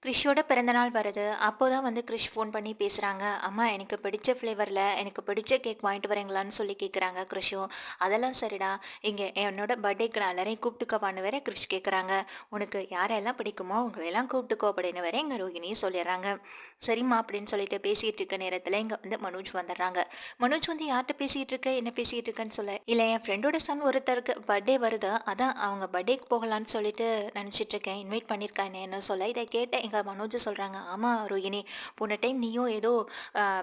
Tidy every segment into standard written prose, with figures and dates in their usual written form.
கிறிஷோட பிறந்தநாள் வருது. அப்போதான் வந்து கிறிஷ் ஃபோன் பண்ணி பேசுறாங்க. "அம்மா எனக்கு பிடிச்ச ஃப்ளேவர்ல எனக்கு பிடிச்ச கேக் வாங்கிட்டு வரீங்களான்னு?" சொல்லி கேட்குறாங்க கிறிஷும். "அதெல்லாம் சரிடா. இங்க என்னோட பர்த்டேக்கு நான் எல்லாரையும் கூப்பிட்டுக்கவான்னு வேற கிறிஷ் கேட்குறாங்க. உனக்கு யாரெல்லாம் பிடிக்குமோ அவங்களெல்லாம் கூப்பிட்டுக்கோ" அப்படின்னு வேற எங்க ரோகிணியும் சொல்லிடுறாங்க. சரிம்மா அப்படின்னு சொல்லிட்டு பேசிட்டு இருக்க நேரத்துல இங்க வந்து மனோஜ் வந்துடுறாங்க. மனோஜ் வந்து யார்கிட்ட பேசிட்டு இருக்க, என்ன பேசிட்டு இருக்கன்னு சொல்ல, "இல்ல என் ஃப்ரெண்டோட சன் ஒருத்தருக்கு பர்த்டே வருது. அதான் அவங்க பர்த்டேக்கு போகலான்னு சொல்லிட்டு நினைச்சிட்டு இருக்கேன். இன்வைட் பண்ணியிருக்காங்க என்ன சொல்ல." இதை கேட்ட எங்க மனோஜ் சொல்றாங்க, "ஆமா ரோகிணி, போன டைம் நீயும் ஏதோ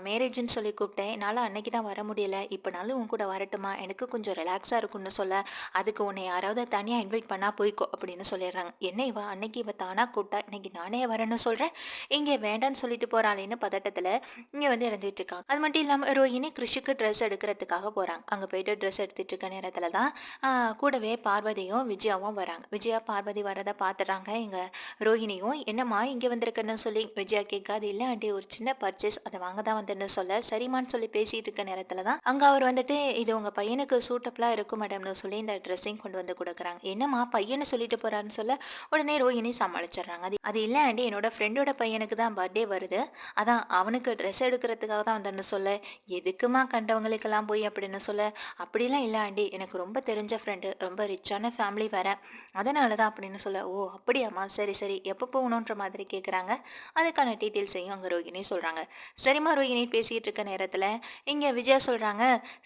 மேரேஜ்ன்னு சொல்லி கூப்பிட்டேன். என்னால அன்னைக்கு தான் வர முடியல. இப்பனாலும் உன் கூட வரட்டுமா? எனக்கு கொஞ்சம் ரிலாக்ஸா இருக்கும்னு சொல்ல, அதுக்கு உன்னை யாராவது தனியா இன்வைட் பண்ணா போய்க்கோ அப்படின்னு சொல்லிடுறாங்க. என்ன இவ அன்னைக்கு இவ தானா கூப்பிட்டா, இன்னைக்கு நானே வரேன்னு சொல்றேன், இங்கே வேண்டான்னு சொல்லிட்டு போறாளேன்னு பதட்டத்துல இங்க வந்து இருந்துட்டு இருக்காங்க. அது மட்டும் இல்லாம ரோஹிணி கிருஷிக்கு ட்ரெஸ் எடுக்கிறதுக்காக போறாங்க. அங்க போயிட்டு ட்ரெஸ் எடுத்துட்டு இருக்க நேரத்துல தான் கூடவே பார்வதியும் விஜயாவும் வராங்க. விஜயா பார்வதி வரதை பாத்துறாங்க. எங்க ரோஹிணியும், "என்னம்மா இங்க வந்திருக்கன்னு?" சொல்லி விஜயா கேட்க, "அது இல்ல ஆண்டி, ஒரு சின்ன பர்ச்சேஸ், அதை வாங்க தான் வந்தேன்னு" சொல்ல, சரிம்மான்னு சொல்லி பேசிட்டு இருக்க நேரத்துல தான் அங்க அவர் வந்துட்டு, "இது உங்க பையனுக்கு சூட்டபிளா இருக்கும் மேடம்னு" சொல்லி இந்த ட்ரெஸ்ஸையும் கொண்டு வந்து கொடுக்குறாங்க. "என்னம்மா பையனை சொல்லிட்டு போறாருன்னு" சொல்ல, உடனே ரோஹிணி சமாளிச்சிடுறாங்க. "அது அது இல்ல ஆண்டி, என்னோட ஃப்ரெண்டோட பையனுக்கு தான் பர்த்டே வருது, அதான் அவனுக்கு ட்ரெஸ் எடுக்கிறதுக்காக தான் வந்தேன்னு" சொல்ல, "எதுக்குமா கண்டவங்களுக்கெல்லாம் போய்" அப்படின்னு சொல்ல, "அப்படிலாம் இல்லை ஆண்டி, எனக்கு ரொம்ப தெரிஞ்ச ஃப்ரெண்டு, ரொம்ப ரிச்சான ஃபேமிலி வேற, அதனால தான்" அப்படின்னு சொல்ல, "ஓ அப்படியாம்மா, சரி சரி, எப்போ போகணுன்ற மாதிரி கேட்குறாங்க." அதுக்கான டீட்டெயில்ஸையும் அங்கே ரோகிணி சொல்கிறாங்க. சரிம்மா ரோகிணி பேசிகிட்டு இருக்க நேரத்தில் இங்கே விஜயா சொல்கிறாங்க,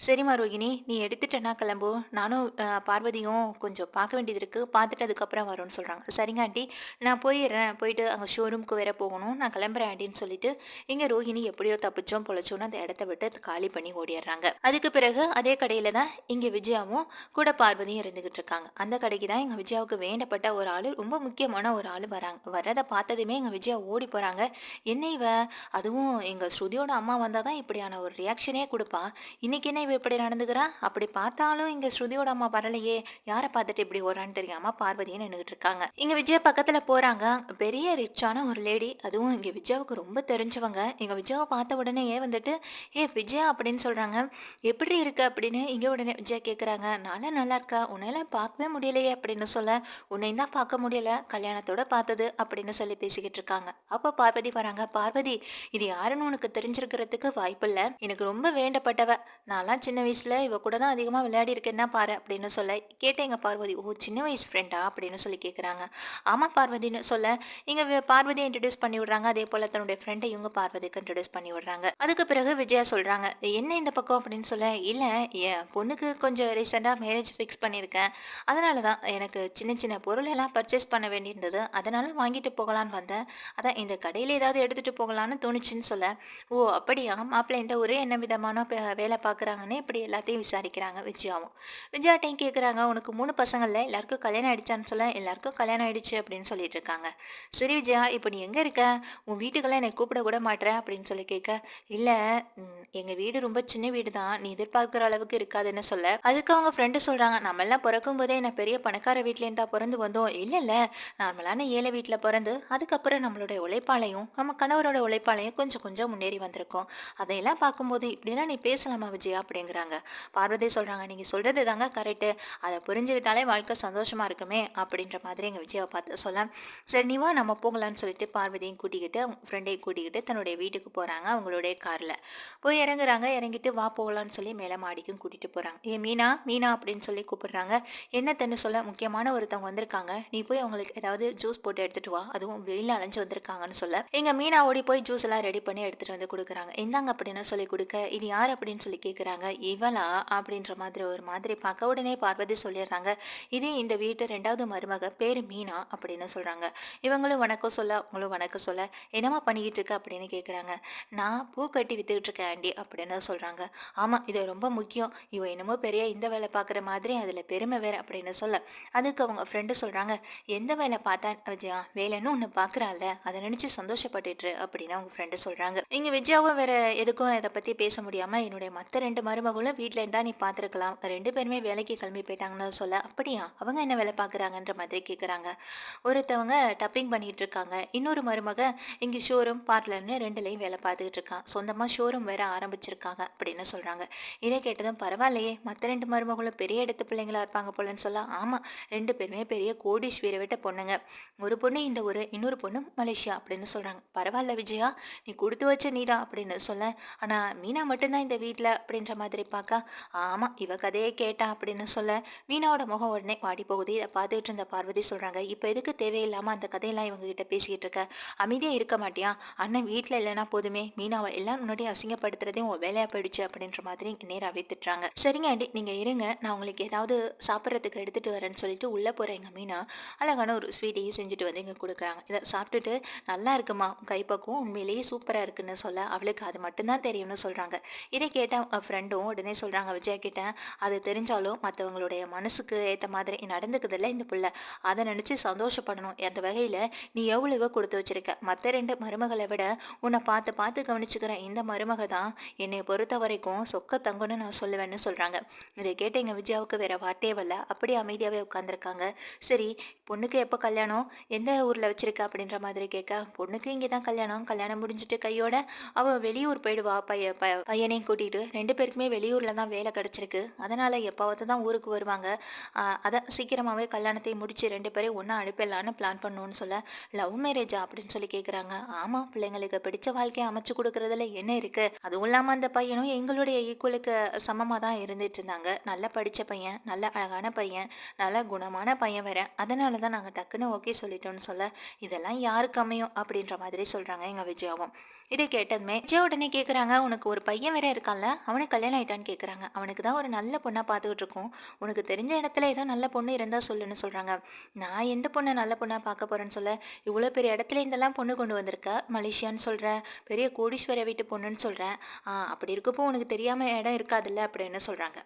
"சரிம்மா ரோகிணி, நீ எடுத்துட்டேன்னா கிளம்பு, நானும் பார்வதியும் கொஞ்சம் பார்க்க வேண்டியது இருக்குது, பார்த்துட்டு அதுக்கப்புறம் வரோன்னு" சொல்கிறாங்க. "சரிங்க ஆண்டி, நான் போயிடுறேன், போயிட்டு அங்கே ஷோரூம்க்கு வேற போகணும், நான் கிளம்புறேன் ஆண்டின்னு" சொல்லிட்டு இங்கே ரோஹிணி எப்படியோ தப்பிச்சோம் பொழைச்சோன்னு அந்த இடத்த விட்டு காலி பண்ணி ஓடிடுறாங்க. அதுக்கு பிறகு அதே கடையில தான் இங்கே விஜயாவும் கூட பார்வதியும் இருந்துகிட்டு இருக்காங்க. அந்த கடைக்கு தான் எங்க விஜயாவுக்கு வேண்டப்பட்ட ஒரு ஆளு, ரொம்ப முக்கியமான ஒரு ஆளு வராங்க. வரதை பார்த்ததுமே எங்க விஜயா ஓடி போறாங்க. "என்ன இவ, அதுவும் எங்க ஸ்ருதியோட அம்மா வந்தாதான் இப்படியான ஒரு ரியாக்ஷனே கொடுப்பா, இன்னைக்கு என்ன இவ இப்படி நடந்துக்கிறா? அப்படி பார்த்தாலும் இங்க ஸ்ருதியோட அம்மா வரலையே, யாரை பார்த்துட்டு இப்படி ஓரான்னு தெரியாம பார்வதியை நின்றுட்டு இருக்காங்க." இங்க விஜயா பக்கத்துல போறாங்க. பெரிய ரிச்சான ஒரு லேடி, அதுவும் இங்க விஜயாவுக்கு ரொம்ப தெரிஞ்சவங்க. எங்க விஜயாவை பார்த்த உடனே வந்துட்டு, "ஏ விஜயா" அப்படின்னு சொல்றாங்க. "எப்படி இருக்கு?" அப்படின்னு இங்க உடனே விஜயா கேக்குறாங்க. "நான்லாம் நல்லா இருக்கா, உன்னையெல்லாம் பார்க்கவே முடியலையே" அப்படின்னு சொல்ல, "உன்னையும் தான் பார்க்க முடியல, கல்யாணத்தோட பார்த்தது" அப்படின்னு சொல்லி பேசிக்கிட்டு இருக்காங்க. அப்போ பார்வதி வராங்க. "பார்வதி, இது யாருன்னு உனக்கு தெரிஞ்சிருக்கிறதுக்கு வாய்ப்பில்ல, எனக்கு ரொம்ப வேண்டப்பட்டவ, நான்லாம் சின்ன வயசுல இவ கூட தான் அதிகமா விளையாடி இருக்கேன்னா பாரு" அப்படின்னு சொல்ல, கேட்ட எங்க பார்வதி, "ஓ சின்ன வயசு ஃப்ரெண்டா?" அப்படின்னு சொல்லி கேக்குறாங்க. "ஆமா பார்வதின்னு" சொல்ல, இங்க பார்வதியை இன்ட்ரடியூஸ் பண்ணி விடுறாங்க. அதே போல தன்னுடைய ஃப்ரெண்டை இவங்க பார்வதிக்கு இன்ட்ரடியூஸ் பண்ணி விடுறாங்க. அதுக்கு பிறகு விஜயா சொல்றாங்க, "என்ன இந்த பக்கம்?" அப்படின்னு சொல்ல, "இல்ல, என் பொண்ணுக்கு கொஞ்சம் ரீசெண்டா மேரேஜ் ஃபிக்ஸ் பண்ணியிருக்கேன், அதனால தான் எனக்கு சின்ன சின்ன பொருள் எல்லாம் பர்ச்சேஸ் பண்ண வேண்டியிருந்தது, அதனால வாங்கிட்டு போகலான்னு வந்தேன், அதான் இந்த கடையில ஏதாவது எடுத்துட்டு போகலான்னு தோணுச்சுன்னு" சொல்ல, "ஓ அப்படியா, மாப்பிள்ளை இந்த ஒரே என்ன விதமான வேலை பார்க்குறாங்கன்னு" இப்படி எல்லாத்தையும் விசாரிக்கிறாங்க விஜயாவும். விஜயாட்டையும் கேட்குறாங்க, "உனக்கு 3 பசங்கள்ல எல்லாருக்கும் கல்யாணம் ஆயிடுச்சான்னு" சொல்ல, "எல்லாருக்கும் கல்யாணம் ஆயிடுச்சு" அப்படின்னு சொல்லிட்டு இருக்காங்க. "சரி விஜயா, இப்போ நீ எங்க இருக்க? உன் வீட்டுக்கெல்லாம் என்னை கூப்பிட கூட மாட்ற" அப்படின்னு சொல்லி கேட்க, "இல்ல, எங்க வீடு ரொம்ப சின்ன வீடு தான், நீ எதிர்பார்க்குற அளவுக்கு இருக்காதுன்னு" சொல்ல, அதுக்கு அவங்க ஃப்ரெண்டு சொல்றாங்க, "நம்ம எல்லாம் பிறக்கும் போதே என்ன பெரிய பணக்கார வீட்லேருந்து தான் பிறந்து வந்தோம், இல்ல இல்ல, நார்மலான ஏழை வீட்டில் பிறந்து அதுக்கப்புறம் நம்மளுடைய உழைப்பாலையும் நம்ம கணவரோட உழைப்பாலையும் கொஞ்சம் கொஞ்சம் முன்னேறி வந்திருக்கோம், அதையெல்லாம் பார்க்கும்போது இப்படிலாம் நீ பேசலாமா விஜயா" அப்படிங்கிறாங்க. பார்வதி சொல்றாங்க, "நீங்க சொல்றது தாங்க கரெக்டு, அதை புரிஞ்சுக்கிட்டாலே வாழ்க்கை சந்தோஷமா இருக்குமே" அப்படின்ற மாதிரி எங்க விஜயாவை பார்த்து சொல்ல, "சரி நீ வா, நம்ம போகலான்னு" சொல்லிட்டு பார்வதியும் கூட்டிக்கிட்டு ஃப்ரெண்டையும் கூட்டிக்கிட்டு தன்னுடைய வீட்டுக்கு போறாங்க. அவங்களுடைய கார்ல போய் இறங்குறாங்க. இறங்கிட்டு "வா போகலான்னு" சொல்லி மேலே மாடிக்கும் கூட்டிட்டு போறாங்க. "ஏ மீனா, மீனா" அப்படின்னு சொல்லி கூப்பிடுறாங்க. "என்னத்தன்னு" சொல்ல, "முக்கியமான ஒருத்தவங்க வந்திருக்காங்க, நீ போய் அவங்களுக்கு ஏதாவது ஜூஸ் போட்டு எடுத்துட்டு வா, அதுவும் வெயில் அலைஞ்சு வந்திருக்காங்கன்னு" சொல்ல, எங்க மீனா ஓடி போய் ஜூஸ் எல்லாம் ரெடி பண்ணி எடுத்துட்டு வந்து கொடுக்குறாங்க. "இந்தாங்க" அப்படின்னு சொல்லி கொடுக்க, "இது யார்?" அப்படின்னு சொல்லி கேட்குறாங்க. "இவளா?" அப்படின்ற மாதிரி ஒரு மாதிரி பார்க்க, உடனே பார்வதி சொல்லிடுறாங்க, "இது இந்த வீட்டு 2வது மருமக, பேரு மீனா" அப்படின்னு சொல்றாங்க. இவங்களும் வணக்கம் சொல்ல, அவங்களும் வணக்கம் சொல்ல, "என்னம்மா பண்ணிக்கிட்டு இருக்க?" அப்படின்னு கேட்குறாங்க. "நான் பூ கட்டி வித்துக்கிட்டு இருக்கேன் ஆண்டி" அப்படின்னு சொல்றாங்க. "ஆமா, இது ரொம்ப முக்கியம், இவ என்னமோ பெரிய இந்த வேலை பார்க்குற மாதிரி அதில் பெருமை வேற" அப்படின்னு சொல்ல, அதுக்கு அவங்க ஃப்ரெண்டு சொல்றாங்க, "எந்த வேலை பார்த்தா விஜயா, வேலைன்னு ஒன்று பார்க்குறாள்ல, அதை நினச்சி சந்தோஷப்பட்டுட்டு" அப்படின்னு அவங்க ஃப்ரெண்டு சொல்றாங்க. இங்க விஜயாவும் வேற எதுக்கும் இதை பற்றி பேச முடியாம, "என்னுடைய மற்ற 2 மருமகளும் வீட்டில் இருந்தா நீ பார்த்துருக்கலாம், 2 பேருமே வேலைக்கு கிளம்பி போயிட்டாங்கன்னு" சொல்ல, "அப்படியா, அவங்க என்ன வேலை பார்க்குறாங்கன்ற மாதிரி கேட்குறாங்க." ஒருத்தவங்க டப்பிங் பண்ணிட்டு இருக்காங்க, இன்னொரு மருமக இங்கே ஷோரூம் பார்லர்னு ரெண்டுலையும் வேலை பார்த்துக்கிட்டு இருக்கான், சொந்தமாக ஷோரூம் வேற ஆரம்பிச்சிருக்காங்க அப்படின்னு சொல்றாங்க. இதை கேட்டதும், "பரவாயில்லையே, மற்ற 2 மருமகளும் பெரிய இடத்து பிள்ளைங்களா இருப்பாங்க போலன்னு" சொல்ல, "ஆமா, 2 பேருமே பெரிய கோடீஸ்வர விட்ட பொண்ணுங்க, ஒரு பொண்ணு இந்த ஊரு, இன்னொரு பொண்ணு மலேசியா அப்படின்னு சொல்கிறாங்க. பரவாயில்ல விஜயா, நீ கொடுத்து வச்ச நீதான் அப்படின்னு சொல்ல, ஆனால் மீனா மட்டும்தான் இந்த வீட்டில் அப்படின்ற மாதிரி பார்க்க, ஆமாம் இவ கதையே கேட்டா அப்படின்னு சொல்ல மீனாவோட முகம் உடனே வாடி போகுது. இதை பார்த்துட்டு இருந்த பார்வதி சொல்கிறாங்க, இப்போ எதுக்கு தேவையில்லாமல் அந்த கதையெல்லாம் இவங்க கிட்ட பேசிக்கிட்டு இருக்க, அமைதியாக இருக்க மாட்டியா, அண்ணன் வீட்டில் இல்லைன்னா போதுமே மீனாவை எல்லாம் முன்னாடி அசிங்கப்படுத்துறதே உன் வேலையாக போயிடுச்சு அப்படின்ற மாதிரி நேராகவே திட்டுறாங்க. சரிங்க ஆண்டி நீங்கள் இருங்க, நான் உங்களுக்கு ஏதாவது சாப்பிட்றதுக்கு எடுத்துகிட்டு வரேன்னு சொல்லிட்டு உள்ளே போகிறேங்க. மீனா அழகான ஒரு ஸ்வீட்டையும் செஞ்சுட்டு வந்து இங்கே கொடுக்குறாங்க. இதை சாப்பிட்டுட்டு நல்லா இருக்குமா கைப்பக்குவம் உண்மையிலேயே சூப்பராக இருக்குன்னு சொல்ல அவளுக்கு அது மட்டும்தான் தெரியும்னு சொல்கிறாங்க. இதை கேட்ட ஃப்ரெண்டும் உடனே சொல்கிறாங்க விஜயா கிட்ட, அது தெரிஞ்சாலும் மற்றவங்களுடைய மனசுக்கு ஏற்ற மாதிரி நடந்துக்குதில்ல இந்த பிள்ளை, அதை நினச்சி சந்தோஷப்படணும். அந்த வகையில் நீ எவ்வளவோ கொடுத்து வச்சிருக்க, மற்ற 2 மருமகளை விட உன்னை பார்த்து பார்த்து கவனிச்சுக்கிறேன் இந்த மருமக தான் என்னை பொறுத்த வரைக்கும் சொக்க தங்கன்னு நான் சொல்லுவேன்னு சொல்கிறாங்க. இதை கேட்டு எங்கள் விஜயாவுக்கு வேற வார்த்தையே வரல, அப்படியே அமைதியாகவே உட்காந்துருக்காங்க. சரி பொண்ணுக்கு எப்போ கல்யாணம், எந்த ஊரில் வச்சிருக்க அப்படின்ற மாதிரி கேட்க, பொண்ணுக்கு இங்கே தான் கல்யாணம், கல்யாணம் முடிஞ்சிட்டு கையோட அவள் வெளியூர் போயிடுவா, பையனையும் கூட்டிகிட்டு 2 பேருக்குமே வெளியூரில் தான் வேலை கிடச்சிருக்கு, அதனால் எப்போவாவது தான் ஊருக்கு வருவாங்க, அதான் சீக்கிரமாகவே கல்யாணத்தை முடிச்சு 2 பேரையும் ஒன்றா அனுப்பிடலான்னு பிளான் பண்ணணும்னு சொல்ல, லவ் மேரேஜா அப்படின்னு சொல்லி கேட்குறாங்க. ஆமாம் பிள்ளைங்களுக்கு பிடிச்ச வாழ்க்கையை அமைச்சு கொடுக்குறதுல என்ன இருக்குது, அதுவும் இல்லாமல் அந்த பையனும் எங்களுடைய ஈக்குவலுக்கு சமமாக தான் இருந்துட்டு இருந்தாங்க, நல்லா படித்த பையன், நல்ல அழகான பையன், நல்ல குணமான பையன் வேற, அதனால தான் நாங்கள் டக்குன்னு ஓகே சொல்லிட்டோம்னு சொல்ல, இதெல்லாம் யாருக்கு அமையும் அப்படின்ற மாதிரி சொல்கிறாங்க எங்கள் விஜயாவும். இதை கேட்டதுமே விஜயா உடனே கேட்குறாங்க, உனக்கு ஒரு பையன் வேற இருக்கான்ல, அவனுக்கு கல்யாணம் ஆயிட்டான்னு கேட்குறாங்க. அவனுக்கு தான் ஒரு நல்ல பொண்ணாக பார்த்துக்கிட்டு இருக்கோம், உனக்கு தெரிஞ்ச இடத்துல ஏதோ நல்ல பொண்ணு இருந்தால் சொல்லுன்னு சொல்கிறாங்க. நான் எந்த பொண்ணை நல்ல பொண்ணாக பார்க்க போகிறேன்னு சொல்ல, இவ்வளோ பெரிய இடத்துல இருந்தெல்லாம் பொண்ணு கொண்டு வந்திருக்க, மலேசியான்னு சொல்கிறேன், பெரிய கோடீஸ்வர வீட்டு பொண்ணுன்னு சொல்கிறேன், அப்படி இருக்கப்போ உனக்கு தெரியாமல் இடம் இருக்காதுல்ல அப்படின்னு சொல்கிறாங்க.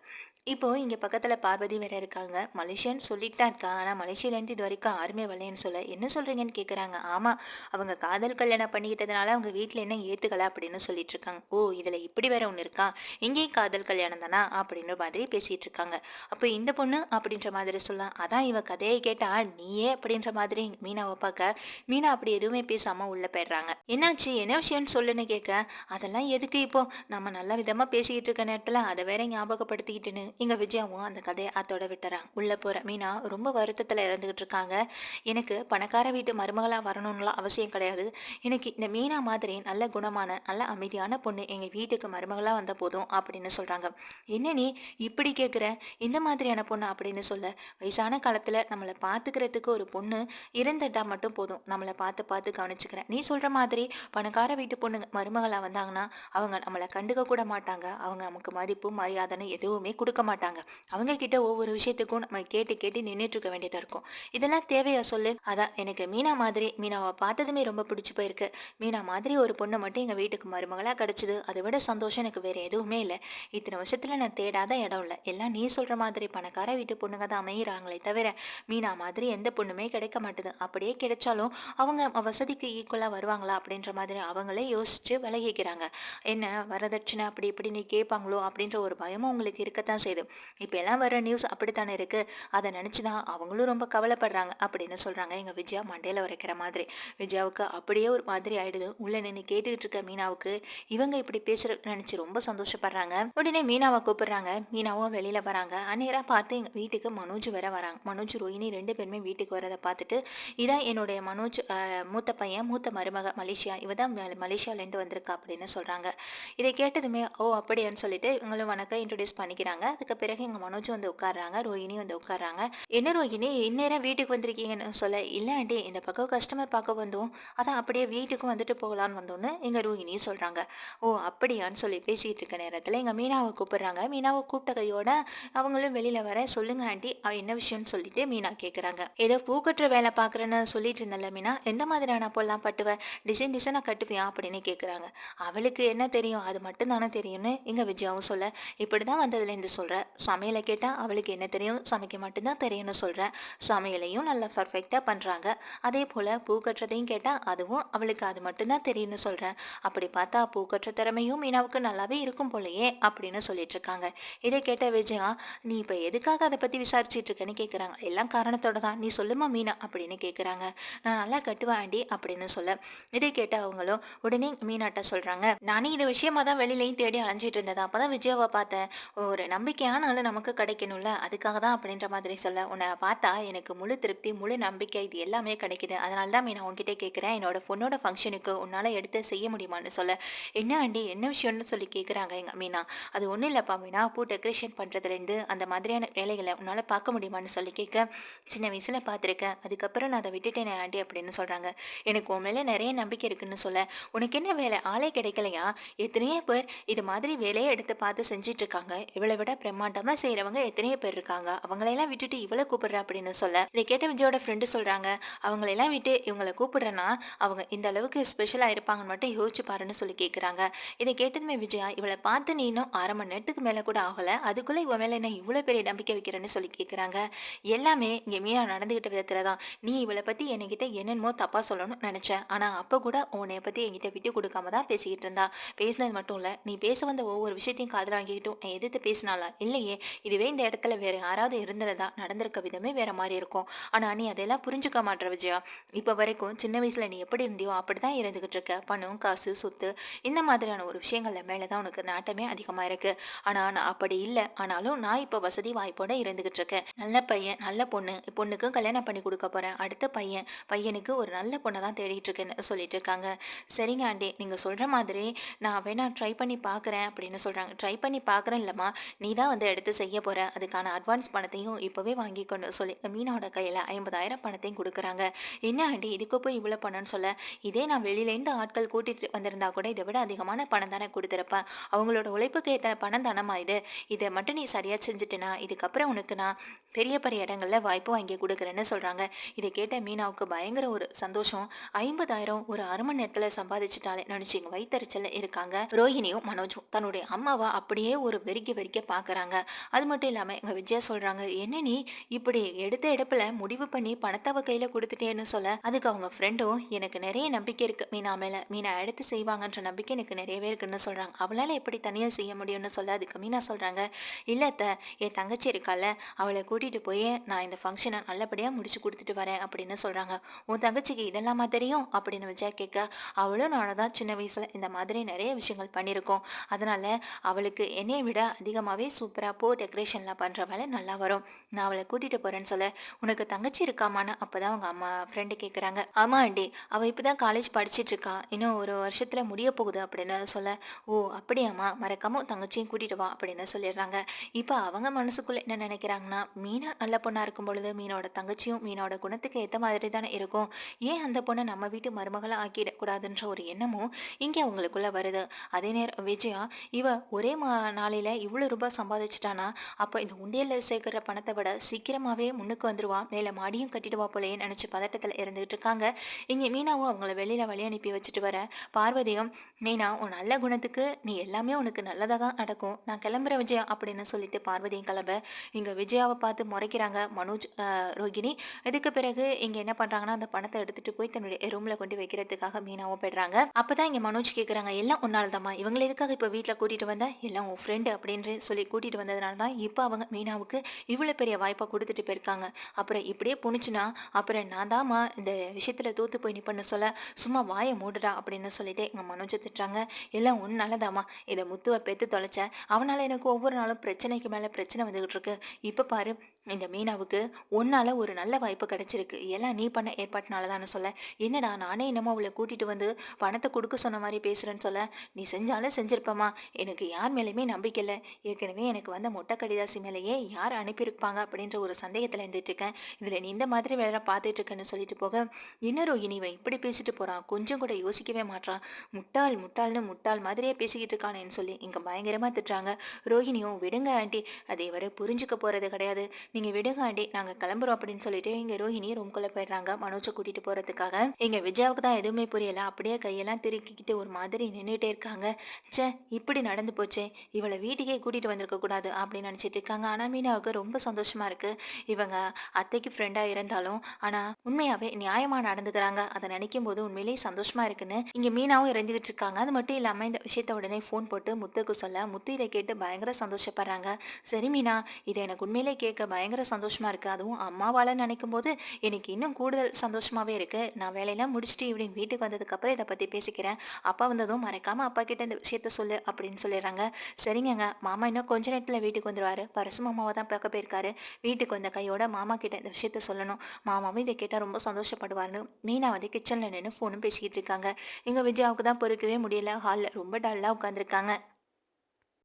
இப்போ இங்கே பக்கத்தில் பார்வதி வேற இருக்காங்க. மலேசியான்னு சொல்லிட்டு தான் இருக்கா, ஆனால் மலேசியாலேருந்து இது வரைக்கும் யாருமே வரலன்னு சொல்ல, என்ன சொல்கிறீங்கன்னு கேட்குறாங்க. ஆமாம் அவங்க காதல் கல்யாணம் பண்ணிக்கிட்டதுனால அவங்க வீட்டில் என்ன ஏற்றுக்கலை அப்படின்னு சொல்லிட்டு இருக்காங்க. ஓ இதில் இப்படி வேற ஒன்று இருக்கா, இங்கேயும் காதல் கல்யாணம் தானா அப்படின்ற மாதிரி பேசிகிட்டு இருக்காங்க. அப்போ இந்த பொண்ணு அப்படின்ற மாதிரி சொல்லலாம், அதான் இவ கதையை கேட்டால் நீயே அப்படின்ற மாதிரி மீனாவை பார்க்க, மீனா அப்படி எதுவுமே பேசாமல் உள்ளே போயிடுறாங்க. என்னாச்சு என்ன விஷயம்னு சொல்லுன்னு கேட்க, அதெல்லாம் எதுக்கு இப்போ நம்ம நல்ல விதமாக பேசிக்கிட்டு இருக்க நேரத்தில் அதை வேற ஞாபகப்படுத்திக்கிட்டுன்னு இங்கே விஜயாவும் அந்த கதையை அதோட விட்டுறாங்க. உள்ளே போகிற மீனா ரொம்ப வருத்தத்தில் இறந்துக்கிட்டு இருக்காங்க. எனக்கு பணக்கார வீட்டு மருமகளாக வரணும்லாம் அவசியம் கிடையாது, எனக்கு இந்த மீனா மாதிரி நல்ல குணமான நல்ல அமைதியான பொண்ணு எங்கள் வீட்டுக்கு மருமகளாக வந்த போதும் அப்படின்னு சொல்கிறாங்க. என்ன நீ இப்படி கேட்குற, இந்த மாதிரியான பொண்ணு அப்படின்னு சொல்ல, வயசான காலத்தில் நம்மளை பார்த்துக்கிறதுக்கு ஒரு பொண்ணு இருந்துட்டா மட்டும் போதும், நம்மளை பார்த்து பார்த்து கவனிச்சுக்கிறேன், நீ சொல்கிற மாதிரி பணக்கார வீட்டு பொண்ணுங்க மருமகளாக வந்தாங்கன்னா அவங்க நம்மளை கண்டுக்க கூட மாட்டாங்க, அவங்க நமக்கு மதிப்பு மரியாதைன்னு எதுவுமே கொடுக்க மாட்டாங்க, அவங்க கிட்ட ஒவ்வொரு விஷயத்துக்கும் நம்ம கேட்டு கேட்டு நின்றுட்டு இருக்க வேண்டியதாக இருக்கும், இதெல்லாம் தேவையா சொல்லு. அதான் எனக்கு மீனாவை பார்த்ததுமே ரொம்ப பிடிச்சி போயிருக்கு, மீனா மாதிரி ஒரு பொண்ணை மட்டும் எங்கள் வீட்டுக்கு மருமகளாக கிடச்சிது, அதை விட சந்தோஷம் எனக்கு வேறு எதுவுமே இல்லை, இத்தனை வருஷத்தில் நான் தேடாத இடம் இல்லை, எல்லாம் நீ சொல்கிற மாதிரி பணக்கார வீட்டு பொண்ணுங்க தான் அமைகிறாங்களே தவிர மீனா மாதிரி எந்த பொண்ணுமே கிடைக்க மாட்டுது, அப்படியே கிடைச்சாலும் அவங்க வசதிக்கு ஈக்குவலாக வருவாங்களா அப்படின்ற மாதிரி அவங்களே யோசித்து விலகிக்கிறாங்க, என்ன வரதட்சணை அப்படி இப்படி நீ கேட்பாங்களோ அப்படின்ற ஒரு பயமும் உங்களுக்கு இருக்கத்தான் செய்யுது, இப்போ எல்லாம் வர நியூஸ் அப்படித்தானே இருக்குது, அதை நினச்சி தான் அவங்களும் ரொம்ப கவலைப்படுறாங்க அப்படின்னு சொல்கிறாங்க எங்கள் விஜயா மண்டையில் உரைக்கிற மாதிரி. விஜயாவுக்கு அப்படியே ஒரு மாதிரி ஆயிடுது. உள்ளே நின்று கேட்டுக்கிட்டு இருக்க மீனாவுக்கு இவங்க இப்படி பேசுகிற நினச்சி ரொம்ப சந்தோஷப்படுறாங்க. உடனே மீனாவை கூப்பிடுறாங்க. மீனாவும் வெளியில் வராங்க. அந்நேரம் பார்த்து எங்கள் வீட்டுக்கு மனோஜ் வேற வராங்க. மனோஜ் ரோஹினி 2 பேருமே வீட்டுக்கு வரதை பார்த்துட்டு, இதான் என்னுடைய மனோஜ் மூத்த பையன், மூத்த மருமக மலேசியா, இவ தான் மலேசியாவிலேருந்து வந்திருக்கா அப்படின்னு சொல்கிறாங்க. இதை கேட்டதுமே ஓ அப்படியான்னு சொல்லிட்டு இவங்களும் வணக்கம் இன்ட்ரடியூஸ் பண்ணிக்கிறாங்க. அதுக்கு பிறகு எங்கள் மனோஜ் வந்து உட்காடுறாங்க, ரோஹினி வந்து உட்காடுறாங்க. என்ன ரோஹினி இந்நேரம் வீட்டுக்கு வந்திருக்கீங்கன்னு சொல்ல, இல்லை ஆண்டி இந்த பக்கம் கஸ்டமர் பார்க்க வந்தோம், அதான் அப்படியே வீட்டுக்கும் வந்துட்டு போகலான்னு வந்தோன்னு எங்கள் ரோஹினி சொல்கிறாங்க. ஓ அப்படியான்னு சொல்லி பேசிகிட்டு இருக்க நேரத்தில் எங்கள் மீனாவை கூப்பிடுறாங்க. மீனாவை கூப்பிட்ட கையோட அவங்களும் வெளியில் வர, சொல்லுங்க ஆண்டி என்ன விஷயம்னு சொல்லிட்டு மீனா கேட்குறாங்க. ஏதோ பூக்கட்டுற வேலை பார்க்குறேன்னு சொல்லிட்டு இருந்தல மீனா, எந்த மாதிரியான பொல்லாம் பட்டுவேன், டிசைன் டிசைனாக கட்டுவியா அப்படின்னு கேட்குறாங்க. அவளுக்கு என்ன தெரியும், அது மட்டும் தானே தெரியும்னு எங்கள் விஜயாவும் சொல்ல, இப்படி தான் வந்ததுலேருந்து சொல்கிறேன், சமையலை கேட்டால் அவளுக்கு என்ன தெரியும், சமைக்க மட்டும்தான் தெரியும்னு சொல்கிறேன், சமையலையும் நல்லா பர்ஃபெக்டாக பண்ணுறாங்க, அதே போல் பூ கட்டுறதையும் கேட்டால் அதுவும் அவளுக்கு அது மட்டும்தான் தெரியும்னு சொல்கிறேன், அப்படி பார்த்தா பூ கட்டுற திறமையும் மீனாவுக்கு நல்லாவே இருக்கும் போலையே அப்படின்னு சொல்லிட்டு இருக்காங்க. இதை கேட்ட விஜயா, நீ இப்போ எதுக்காக அதை பற்றி விசாரிச்சுட்டு இருக்கேன்னு கேட்குறாங்க. எல்லாம் காரணத்தோட தான், நீ சொல்லுமா மீனா அப்படின்னு கேட்குறாங்க. நான் நல்லா கட்டுவேன் ஆண்டி அப்படின்னு சொல்ல, இதை கேட்ட அவங்களும் உடனே மீனாட்ட சொல்கிறாங்க, நானே இது விஷயமா தான் வெளியிலையும் தேடி அலைஞ்சிட்டு இருந்தது, அப்போ தான் விஜயாவை பார்த்தேன், ஒரு நம்பிக்கையான ஆள் நமக்கு கிடைக்கணும்ல, அதுக்காக தான் அப்படின்ற மாதிரி சொல்ல, உன்னை பார்த்தா எனக்கு முழு திருப்தி முழு நம்பிக்கை இது எல்லாமே கிடைக்குது, அதனால அதனால தான் நான் உன்கிட்ட கேட்குறேன், என்னோட பொண்ணோட ஃபங்க்ஷனுக்கு உன்னால் எடுத்து செய்ய முடியுமான்னு சொல்ல. என்ன ஆண்டி என்ன விஷயம்னு சொல்லி கேட்குறாங்க எங்கள் மீனா. அது ஒன்றும் இல்லைப்பா மீனா, பூ டெக்கரேஷன் பண்ணுறதுலேருந்து அந்த மாதிரியான வேலைகளை உன்னால் பார்க்க முடியுமான்னு சொல்லி கேட்க, சின்ன வயசில் பார்த்துருக்கேன், அதுக்கப்புறம் நான் அதை விட்டுட்டேனே ஆண்டி அப்படின்னு சொல்கிறாங்க. எனக்கு உன் மேலே நிறைய நம்பிக்கை இருக்குன்னு சொல்ல, உனக்கு என்ன வேலை ஆளே கிடைக்கலையா? எத்தனையோ பேர் இது மாதிரி வேலையை எடுத்து பார்த்து செஞ்சுட்டு இருக்காங்க, இவளை விட பிரம்மாண்டமாக செய்கிறவங்க எத்தனையோ பேர் இருக்காங்க, அவங்களையெல்லாம் விட்டுட்டு இவளை கூப்பிடுற அப்படின்னு சொல்ல, இதை கேட்ட விஜயோட ஃப்ரெண்டு சொல்கிறாங்க, அவங்களெல்லாம் விட்டு இவங்களை கூப்பிடுறேன்னா அவங்க இந்த அளவுக்கு ஸ்பெஷலாக இருப்பாங்கன்னு மட்டும் யோசிச்சு பாருன்னு சொல்லி கேட்குறாங்க. இதை கேட்டதுமே விஜயா, இவளை பார்த்து நீ இன்னும் 1/2 மணி நேரத்துக்கு மேலே கூட ஆகலை, அதுக்குள்ளே இவன் மேலே என்ன இவ்வளோ பெரிய நம்பிக்கை வைக்கிறேன்னு சொல்லி கேட்குறாங்க. எல்லாமே இங்கே மீனா நடந்துக்கிட்ட விதத்தில் தான். நீ இவளை பற்றி என்கிட்ட என்னென்னமோ தப்பாக சொல்லணும்னு நினச்சேன், ஆனால் அப்போ கூட உன்னை பற்றி என்கிட்ட விட்டு கொடுக்காம தான் பேசிக்கிட்டு இருந்தா. பேசினது மட்டும் இல்லை, நீ பேச வந்த ஒவ்வொரு விஷயத்தையும் காதில் வாங்கிக்கிட்டும் நான் எதிர்த்து பேசினாலா இல்லையே, இதுவே இந்த இடத்துல வேற யாராவது இருந்திருந்தா நடந்திருக்க விதமே வேற மாதிரி இருக்கும். ஆனால் நீ அதெல்லாம் புரிஞ்சுக்க மாட்டேற விஜயா. இப்போ வரைக்கும் சின்ன வயசுல நீ எப்படி இருந்தியோ அப்படி தான் இருந்துகிட்டு இருக்க. பணம் காசு சொத்து இந்த மாதிரியான ஒரு விஷயங்கள்ல மேலே தான் உனக்கு நாட்டமே அதிகமாக இருக்கு. ஆனால் நான் அப்படி இல்லை, ஆனாலும் நான் இப்போ வசதி வாய்ப்போட இருந்துகிட்டு இருக்கேன். நல்ல பையன் நல்ல பொண்ணு, பொண்ணுக்கும் கல்யாணம் பண்ணி கொடுக்க போறேன், அடுத்த பையனுக்கு ஒரு நல்ல பொண்ணை தான் தேடிட்டு இருக்கேன்னு சொல்லிட்டு இருக்காங்க. சரிங்க ஆண்டி, நீங்க சொல்ற மாதிரி நான் வேணா ட்ரை பண்ணி பார்க்குறேன் அப்படின்னு சொல்றாங்க. ட்ரை பண்ணி பார்க்குறேன் இல்லம்மா, நீ தான் வந்து எடுத்து செய்ய போற, அதுக்கான அட்வான்ஸ் பணத்தையும் இப்போவே வாங்கிக்கொண்டு சொல்லி மீனோட கையில் 50,000 பணத்தையும் கொடுக்குறாங்க. என்ன ஆண்டி இதுக்கு போய் இவ்வளோ பணம்னு சொல்ல, இதே நான் வெளியிலேருந்து ஆட்கள் கூட்டிட்டு வந்திருந்தா கூட இதை விட அதிகமான பணம் தானே கொடுத்துருப்பேன், அவங்களோட உழைப்புக்கு ஏற்ற பணம் தானம்மா இது, இதை மட்டும் நீ சரியாக செஞ்சுட்டேனா இதுக்கப்புறம் உனக்கு நான் பெரிய பெரிய இடங்கள்ல வாய்ப்பு வாங்கி கொடுக்குறேன்னு சொல்றாங்க. இதை கேட்ட மீனாவுக்கு பயங்கர ஒரு சந்தோஷம். 50,000 ஒரு 1/2 மணி நேரத்தில் சம்பாதிச்சுட்டாலே நினைச்சிங்க வயிற்றுச்சல்ல இருக்காங்க. ரோஹிணியும் மனோஜும் தன்னுடைய அம்மாவை அப்படியே ஒரு வெறிக்க பார்க்குறாங்க. அது மட்டும் இல்லாமல் எங்கள் விஜயா சொல்கிறாங்க, என்ன நீ இப்படி எடுத்த எடுப்பில் முடிவு பண்ணி பணத்தவ கையில் கொடுத்துட்டேன்னு சொல்ல, அதுக்கு அவங்க ஃப்ரெண்டும் எனக்கு நிறைய நம்பிக்கை இருக்குது மீனா மேலே, மீனா எடுத்து செய்வாங்கன்ற நம்பிக்கை எனக்கு நிறையவே இருக்குன்னு சொல்கிறாங்க. அவளால் எப்படி தனியாக செய்ய முடியும்னு சொல்ல, அதுக்கு மீனா சொல்கிறாங்க, இல்லத்த என் தங்கச்சி இருக்கால, அவளை கூட்டிகிட்டு போய் நான் இந்த ஃபங்க்ஷனை நல்லபடியாக முடிச்சு கொடுத்துட்டு வரேன் அப்படின்னு சொல்கிறாங்க. உன் தங்கச்சிக்கு இதெல்லாமா தெரியும் அப்படின்னு விஜயா கேட்க, அவளும் நானும் தான் சின்ன வயசில் இந்த மாதிரி நிறைய விஷயங்கள் பண்ணியிருக்கோம், அதனால் அவளுக்கு என்னையை விட அதிகமாகவே சூப்பராக பூ டெக்கரேஷன்லாம் பண்ணுற வேலை நல்லா வரும், நான் அவளை கூட்டிகிட்டு போகிறேன்னு சொல்ல, உனக்கு தங்கச்சி இருக்காமான்னு அப்போ தான் அவங்க அம்மா ஃப்ரெண்டு கேட்குறாங்க. ஆமாம் ஆண்டி, அவள் இப்போ தான் காலேஜ் படிச்சுட்டு இருக்கா, இன்னும் ஒரு வருஷத்தில் முடிய போகுது அப்படின்னு சொல்ல, ஓ அப்படியாம்மா, மறக்காம தங்கச்சியும் கூட்டிகிட்டு வா அப்படின்னு சொல்லிடுறாங்க. இப்போ அவங்க மனசுக்குள்ளே என்ன நினைக்கிறாங்கன்னா, மீனா நல்ல பொண்ணாக இருக்கும் பொழுது மீனோட தங்கச்சியும் மீனோட குணத்துக்கு ஏற்ற மாதிரி தானே இருக்கும், ஏன் அந்த பொண்ணை நம்ம வீட்டு மருமகளை ஆக்கிடக்கூடாதுன்ற ஒரு எண்ணமும் இங்கே அவங்களுக்குள்ள வருது. அதே நேரம் விஜயா, இவ ஒரே நாளையில் இவ்வளோ ரூபாய் சம்பாதிச்சிட்டானா, அப்போ இந்த உண்டியலில் சேர்க்குற பணத்தை விட சீக்கிரமாகவே முன்னுக்கு வந்துடுவா, மேலே மாடியும் கட்டிடுவா போலேயே நினச்சி பதட்டத்தில் இருந்துகிட்டு இருக்காங்க. இங்கே மீனாவும் அவங்கள வெளியில் வழி அனுப்பி வச்சுட்டு வர பார்வதியும், மீனா உன் நல்ல குணத்துக்கு நீ எல்லாமே உனக்கு நல்லதாக தான் நடக்கும், நான் கிளம்புற விஜயா அப்படின்னு சொல்லிட்டு பார்வதியும் கிளம்ப இங்கே விஜயாவை பார்த்து முறைக்கிறாங்க மனோஜ் ரோகிணி. இதுக்கு பிறகு இங்கே என்ன பண்ணுறாங்கன்னா, அந்த பணத்தை எடுத்துகிட்டு போய் தன்னுடைய ரூமில் கொண்டு வைக்கிறதுக்காக மீனாவும் போயிடுறாங்க. அப்போ தான் இங்கே மனோஜ் கேட்குறாங்க, எல்லாம் உன்னால தாம்மா, இவங்களை எதுக்காக இப்போ வீட்டில் கூட்டிகிட்டு வந்தா, எல்லாம் உன் ஃப்ரெண்டு அப்படின்னு சொல்லி கூட்டிகிட்டு வந்ததுனால தான் இப்போ அவங்க மீனாவுக்கு இவ்வளோ பெரிய வாய்ப்பை கொடுத்துட்டு போயிருக்காங்க, அப்புறம் இப்படியே புனிச்சுன்னா அப்புறம் நான் தாம்மா இந்த விஷயத்தில் தூத்து போய் நிப்பண்ணு சொல்ல, சும்மா வாயை மூடுடா அப்படின்னு சொல்லிட்டு எங்கள் மனோஜை திட்டுறாங்க. எல்லாம் ஒன்று நல்லதாம்மா, இதை முத்துவை பெற்று தொலைச்ச, அவனால் எனக்கு ஒவ்வொரு நாளும் பிரச்சனைக்கு மேலே பிரச்சனை வந்துகிட்டு இருக்கு, இப்போ பாரு இந்த மீனாவுக்கு உன்னால ஒரு நல்ல வாய்ப்பு கிடைச்சிருக்கு, எல்லாம் நீ பண்ண ஏற்பாட்டினால தானே சொல்ல, என்னடா நானே என்னமோ அவளை கூட்டிகிட்டு வந்து பணத்தை கொடுக்க சொன்ன மாதிரி பேசுகிறேன்னு சொல்ல, நீ செஞ்சாலும் செஞ்சிருப்பமா, எனக்கு யார் மேலேயுமே நம்பிக்கை இல்லை, ஏற்கனவே எனக்கு வந்த மொட்டை கடிதாசி மேலேயே யார் அனுப்பியிருப்பாங்க அப்படின்ற ஒரு சந்தேகத்தில் இருந்துட்டு இருக்கேன், இதில் நீ இந்த மாதிரி வேலை பார்த்துட்டு இருக்கேன்னு சொல்லிட்டு போக, இன்னொரு இனிவன் இப்படி பேசிட்டு போகிறான், கொஞ்சம் கூட யோசிக்கவே மாட்டான், முட்டாள்னு முட்டாள் மாதிரியே பேசிக்கிட்டு இருக்கானேன்னு சொல்லி இங்கே பயங்கரமாக திட்டுறாங்க. ரோஹிணியும், விடுங்க ஆண்டி, அதை வரை புரிஞ்சுக்க போகிறது கிடையாது, நீங்கள் விடுங்க ஆண்டி, நாங்கள் கிளம்புறோம் அப்படின்னு சொல்லிட்டு இங்கே ரோஹிணி ரூம்குள்ளே போயிடுறாங்க மனோஜை கூட்டிகிட்டு போகிறதுக்காக. இங்கே விஜயாவுக்கு தான் எதுவுமே புரியலை, அப்படியே கையெல்லாம் திருக்கிக்கிட்டு ஒரு மாதிரி நின்றுட்டே இருக்காங்க. சே, இப்படி நடந்து போச்சே, இவளை வீட்டுக்கே கூட்டிகிட்டு வந்திருக்க கூடாது அப்படின்னு நினச்சிட்டு இருக்காங்க. ஆனால் மீனாவுக்கு ரொம்ப சந்தோஷமாக இருக்குது, இவங்க அத்தைக்கு ஃப்ரெண்டாக இருந்தாலும் ஆனால் உண்மையாகவே நியாயமாக நடந்துக்கிறாங்க, அதை நினைக்கும் போது உண்மையிலேயே சந்தோஷமாக இருக்குன்னு இங்கே மீனாவும் இறந்துகிட்டு இருக்காங்க. அது மட்டும் இல்லாமல் இந்த விஷயத்த உடனே ஃபோன் போட்டு முத்துக்கு சொல்ல, முத்து இதை கேட்டு பயங்கர சந்தோஷப்படுறாங்க. சரி மீனா, இதை எனக்கு உண்மையிலே கேட்க பயங்கர சந்தோஷமா இருக்கு. அதுவும் அம்மாவால நினைக்கும் போது எனக்கு இன்னும் கூடுதல் சந்தோஷமாவே இருக்கு. நான் வேலையெல்லாம் முடிச்சுட்டு ஈவினிங் வீட்டுக்கு வந்ததுக்கு அப்புறம் இதை பத்தி பேசிக்கிறேன். அப்பா வந்ததும் மறக்காம அப்பா கிட்ட இந்த விஷயத்த சொல்லு அப்படின்னு சொல்லிடுறாங்க. சரிங்கங்க, மாமா இன்னும் கொஞ்ச நேரத்துல வீட்டுக்கு வந்துருவாரு. பரசு மாமாவை தான் பார்க்க போயிருக்காரு. வீட்டுக்கு வந்த கையோட மாமா கிட்ட இந்த விஷயத்த சொல்லணும். மாமாவும் இதை கேட்டா ரொம்ப சந்தோஷப்படுவாருன்னு மீனா வந்து கிச்சன்ல நின்று ஃபோனும் பேசிக்கிட்டு இருக்காங்க. இங்க விஜயாவுக்கு தான் பொறுக்கவே முடியல. ஹாலில் ரொம்ப டல்லா உட்காந்துருக்காங்க.